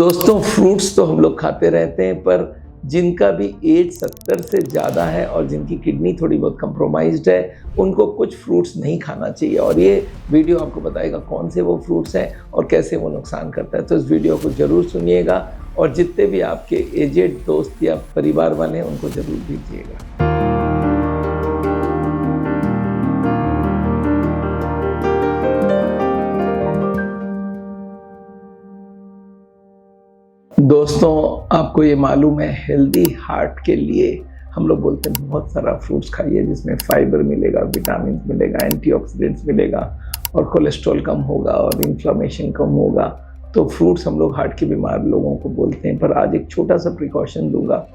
दोस्तों फ्रूट्स तो हम लोग खाते रहते हैं, पर जिनका भी एज 70 से ज़्यादा है और जिनकी किडनी थोड़ी बहुत कंप्रोमाइज्ड है, उनको कुछ फ्रूट्स नहीं खाना चाहिए। और ये वीडियो आपको बताएगा कौन से वो फ्रूट्स हैं और कैसे वो नुकसान करता है। तो इस वीडियो को ज़रूर सुनिएगा और जितने भी आपके एजेड दोस्त या परिवार वाले हैं उनको ज़रूर दीजिएगा। दोस्तों आपको ये मालूम है, हेल्दी हार्ट के लिए हम लोग बोलते हैं बहुत सारा फ्रूट्स खाइए जिसमें फाइबर मिलेगा, विटामिन मिलेगा, एंटीऑक्सीडेंट्स मिलेगा और कोलेस्ट्रॉल कम होगा और इन्फ्लेमेशन कम होगा। तो फ्रूट्स हम लोग हार्ट के बीमार लोगों को बोलते हैं। पर आज एक छोटा सा प्रिकॉशन दूंगा,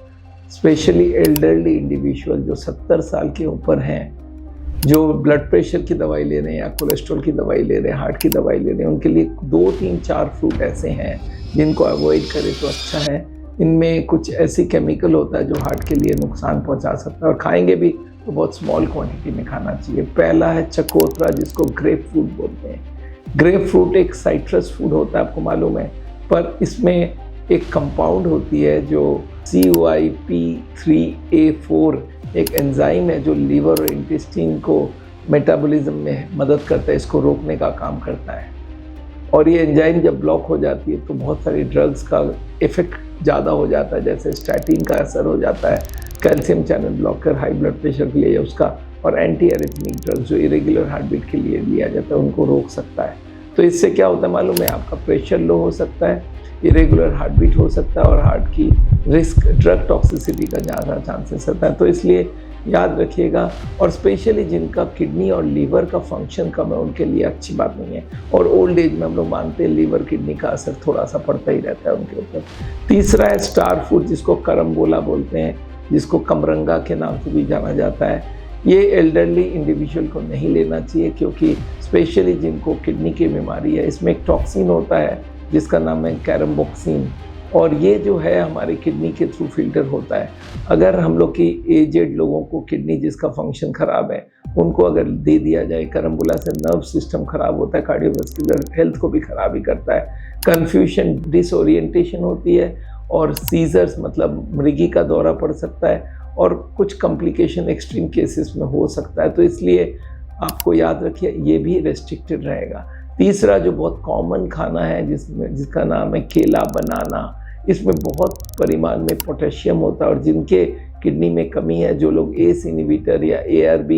स्पेशली एल्डरली इंडिविजुअल जो 70 साल के ऊपर हैं, जो ब्लड प्रेशर की दवाई ले रहे हैं या कोलेस्ट्रॉल की दवाई ले रहे हैं, हार्ट की दवाई ले रहे हैं, उनके लिए 2, 3, 4 फ्रूट ऐसे हैं जिनको अवॉइड करें तो अच्छा है। इनमें कुछ ऐसी केमिकल होता है जो हार्ट के लिए नुकसान पहुंचा सकता है और खाएंगे भी तो बहुत स्मॉल क्वांटिटी में खाना चाहिए। पहला है चकोतरा, जिसको ग्रेप फ्रूट बोलते हैं। ग्रेप फ्रूट एक साइट्रस फूड होता है, आपको मालूम है, पर इसमें एक कंपाउंड होती है जो CYP3A4 एक एंजाइम है जो लीवर और इंटेस्टाइन को मेटाबॉलिज्म में मदद करता है, इसको रोकने का काम करता है। और ये एंजाइम जब ब्लॉक हो जाती है तो बहुत सारी ड्रग्स का इफेक्ट ज़्यादा हो जाता है, जैसे स्टैटिन का असर हो जाता है, calcium channel blocker high blood pressure के लिए उसका, और एंटी एरिथमिक ड्रग्स जो इरेगुलर हार्ट बीट के लिए लिया जाता है उनको रोक सकता है। तो इससे क्या होता है मालूम है, आपका प्रेशर लो हो सकता है, इरेगुलर हार्ट बीट हो सकता है और हार्ट की रिस्क ड्रग टॉक्सिसिटी का ज़्यादा चांसेस रहता है। तो इसलिए याद रखिएगा, और स्पेशली जिनका किडनी और लीवर का फंक्शन कम है उनके लिए अच्छी बात नहीं है। और ओल्ड एज में हम लोग मानते हैं लीवर किडनी का असर थोड़ा सा पड़ता ही रहता है उनके ऊपर। तीसरा है स्टार फ्रूट, जिसको करम्बोला बोलते हैं, जिसको कमरंगा के नाम से भी जाना जाता है। ये एल्डरली इंडिविजुअल को नहीं लेना चाहिए, क्योंकि स्पेशली जिनको किडनी की बीमारी है, इसमें एक टॉक्सिन होता है जिसका नाम है कैरम्बोक्सिन, और ये जो है हमारी किडनी के थ्रू फिल्टर होता है। अगर हम लोग की एजेड लोगों को किडनी जिसका फंक्शन ख़राब है उनको अगर दे दिया जाए, करम्बोला से नर्व सिस्टम ख़राब होता है, कार्डियोवास्कुलर हेल्थ को भी ख़राब ही करता है, कन्फ्यूशन, डिसओरिएंटेशन होती है और सीजर्स मतलब मृगी का दौरा पड़ सकता है और कुछ कॉम्प्लिकेशन एक्सट्रीम केसेस में हो सकता है। तो इसलिए आपको याद रखिए ये भी रेस्ट्रिक्टेड रहेगा। तीसरा जो बहुत कॉमन खाना है जिसका नाम है केला, बनाना, इसमें बहुत परिमाण में पोटेशियम होता है और जिनके किडनी में कमी है, जो लोग एस इनहिबिटर या ARB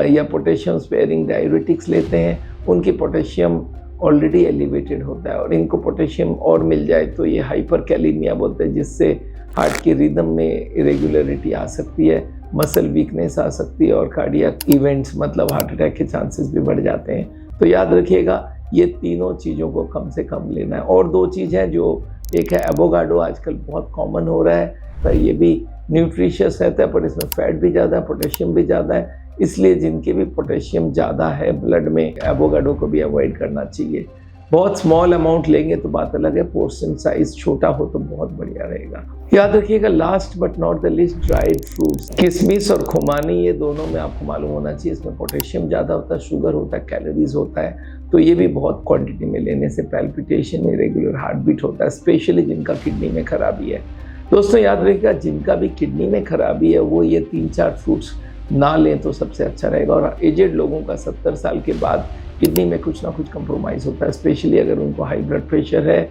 या पोटेशियम स्पेयरिंग डाययूरेटिक्स लेते हैं, उनकी पोटेशियम ऑलरेडी एलिवेटेड होता है और इनको पोटेशियम और मिल जाए तो ये हाइपरकैलेमिया बोलते हैं, जिससे हार्ट की रिदम में इरेगुलरिटी आ सकती है, मसल वीकनेस आ सकती है और कार्डियक इवेंट्स मतलब हार्ट अटैक के चांसेस भी बढ़ जाते हैं। तो याद रखिएगा ये तीनों चीज़ों को कम से कम लेना है। और 2 चीज़ हैं, जो एक है एवोकाडो, आजकल बहुत कॉमन हो रहा है, तो ये भी न्यूट्रिशियस रहता है पर इसमें फैट भी ज़्यादा है, पोटेशियम भी ज़्यादा है, इसलिए जिनके भी पोटेशियम ज़्यादा है ब्लड में, एवोकाडो को भी अवॉइड करना चाहिए। बहुत स्मॉल अमाउंट लेंगे तो बात अलग है, पोर्शन साइज छोटा हो तो बहुत बढ़िया रहेगा। याद रखिएगा last but not the list, dried fruits, किशमिश और खुमानी, ये दोनों में आपको मालूम होना चाहिए इसमें पोटेशियम ज़्यादा होता है, शुगर होता है, कैलोरीज होता है, तो ये भी बहुत क्वांटिटी में लेने से पैल्पिटेशन, इरेगुलर हार्ट बीट होता है, स्पेशली जिनका किडनी में खराबी है। दोस्तों याद रखिएगा जिनका भी किडनी में खराबी है वो ये 3-4 फ्रूट्स ना लें तो सबसे अच्छा रहेगा। और एजेड लोगों का 70 साल के बाद किडनी में कुछ ना कुछ कंप्रोमाइज़ होता है, स्पेशली अगर उनको हाई ब्लड प्रेशर है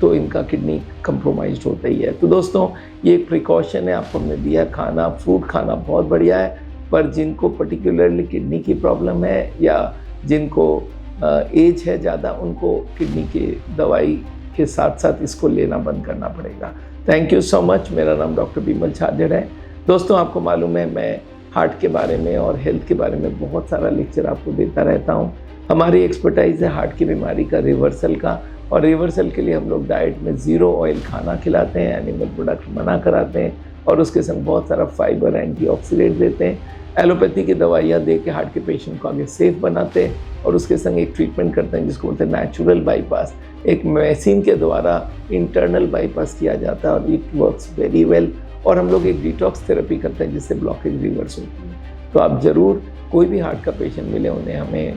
तो इनका किडनी कंप्रोमाइज्ड होता ही है। तो दोस्तों ये एक प्रिकॉशन है आपको हमने दिया, खाना फ्रूट खाना बहुत बढ़िया है, पर जिनको पर्टिकुलरली किडनी की प्रॉब्लम है या जिनको एज है ज़्यादा, उनको किडनी की दवाई के साथ साथ इसको लेना बंद करना पड़ेगा। Thank you so much. मेरा नाम डॉक्टर बिमल छाजड़ है। दोस्तों आपको मालूम है मैं हार्ट के बारे में और हेल्थ के बारे में बहुत सारा लेक्चर आपको देता रहता हूँ। हमारी एक्सपर्टाइज है हार्ट की बीमारी का रिवर्सल का, और रिवर्सल के लिए हम लोग डाइट में 0 ऑयल खाना खिलाते हैं, एनिमल प्रोडक्ट मना कराते हैं और उसके संग बहुत सारा फाइबर, एंटीऑक्सीडेंट देते हैं। एलोपैथी की दवाइयाँ दे के हार्ट के पेशेंट को आगे सेफ बनाते हैं और उसके संग एक ट्रीटमेंट करते हैं जिसको बोलते हैं नेचुरल बाईपास। एक मशीन के द्वारा इंटरनल बाईपास किया जाता है और इट वर्क्स वेरी वेल। और हम लोग एक डिटॉक्स थेरेपी करते हैं जिससे ब्लॉकेज रिवर्स होती है। तो आप ज़रूर कोई भी हार्ट का पेशेंट मिले उन्हें हमें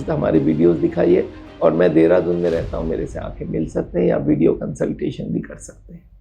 हमारे वीडियोस दिखाइए और मैं देहरादून में रहता हूँ, मेरे से आके मिल सकते हैं या वीडियो कंसल्टेशन भी कर सकते हैं।